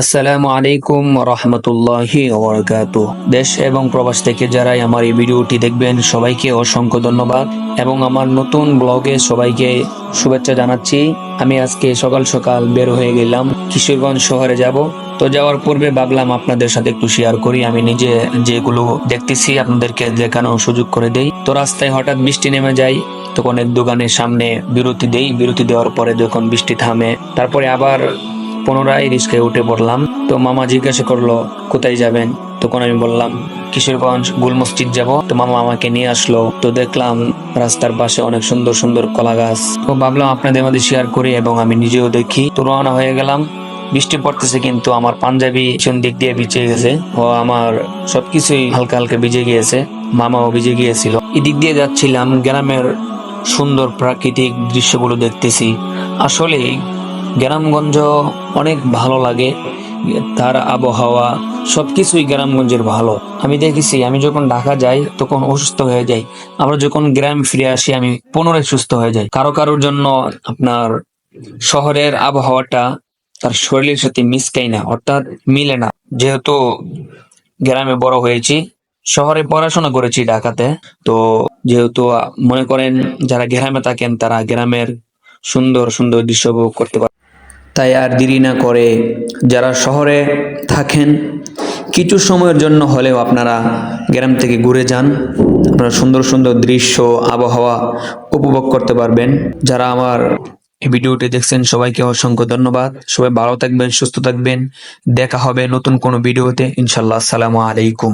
আসসালামু আলাইকুম রহমতুল্লাহি ওবরাকাতুহ। দেশ এবং প্রবাস থেকে যারাই আমার এই ভিডিওটি দেখবেন সবাইকে অসংখ্য ধন্যবাদ এবং আমার নতুন ব্লগে সবাইকে শুভেচ্ছা জানাচ্ছি। আমি আজকে সকাল সকাল বের হয়ে গেলাম, কিশোরগঞ্জ শহরে যাব। তো যাওয়ার পূর্বে ভাবলাম আপনাদের সাথে একটু শেয়ার করি আমি নিজে যেগুলো দেখতেছি আপনাদেরকে দেখানোর সুযোগ করে দেই। তো রাস্তায় হঠাৎ বৃষ্টি নেমে যায়, তখন এক দোকানের সামনে বিরতি দেই। বিরতি দেওয়ার পরে যখন বৃষ্টি থামে, তারপরে আবার পুনরায় রিস্কায় উঠে পড়লাম। তো মামা জিজ্ঞাসা করলো কোথায় যাবেন, তখন আমি বললাম কিশোরগঞ্জ গোল মসজিদ যাব। তো মামা আমাকে নিয়ে আসলো। তো দেখলাম রাস্তার পাশে অনেক সুন্দর সুন্দর কলা গাছ। তো ভাবলাম আপনাদের মধ্যে শেয়ার করি এবং আমি নিজেও দেখি। তো রওনা হয়ে গেলাম। বৃষ্টি পড়তেছে কিন্তু আমার পাঞ্জাবি পিছন দিক দিয়ে ভিজে গেছে ও আমার সবকিছুই হালকা হালকা ভিজে গিয়েছে। মামাও ভিজে গিয়েছিল। এদিক দিয়ে যাচ্ছিলাম, গ্রামের সুন্দর প্রাকৃতিক দৃশ্যগুলো দেখতেছি। আসলে গ্রামগঞ্জ অনেক ভালো লাগে, তার আবহাওয়া সবকিছুই গ্রামগঞ্জের ভালো। আমি দেখেছি আমি যখন ঢাকা যাই তখন অসুস্থ হয়ে যাই, আবার যখন গ্রাম ফিরে আসি আমি পুনরায় সুস্থ হয়ে যাই। কারো কারোর জন্য আপনার শহরের আবহাওয়াটা তার শরীরের সাথে মিশকাই না, অর্থাৎ মিলে না। যেহেতু গ্রামে বড় হয়েছি, শহরে পড়াশোনা করেছি ঢাকাতে। তো যেহেতু মনে করেন যারা গ্রামে থাকেন তারা গ্রামের সুন্দর সুন্দর দৃশ্য উপভোগ করতে পারে। তাই আর দেরি না করে যারা শহরে থাকেন কিছু সময়ের জন্য হলেও আপনারা গ্রাম থেকে ঘুরে যান, আপনারা সুন্দর সুন্দর দৃশ্য আবহাওয়া উপভোগ করতে পারবেন। যারা আমার এই ভিডিওটি দেখছেন সবাইকে অসংখ্য ধন্যবাদ। সবাই ভালো থাকবেন, সুস্থ থাকবেন। দেখা হবে নতুন কোনো ভিডিওতে ইনশাল্লাহ। আসসালামু আলাইকুম।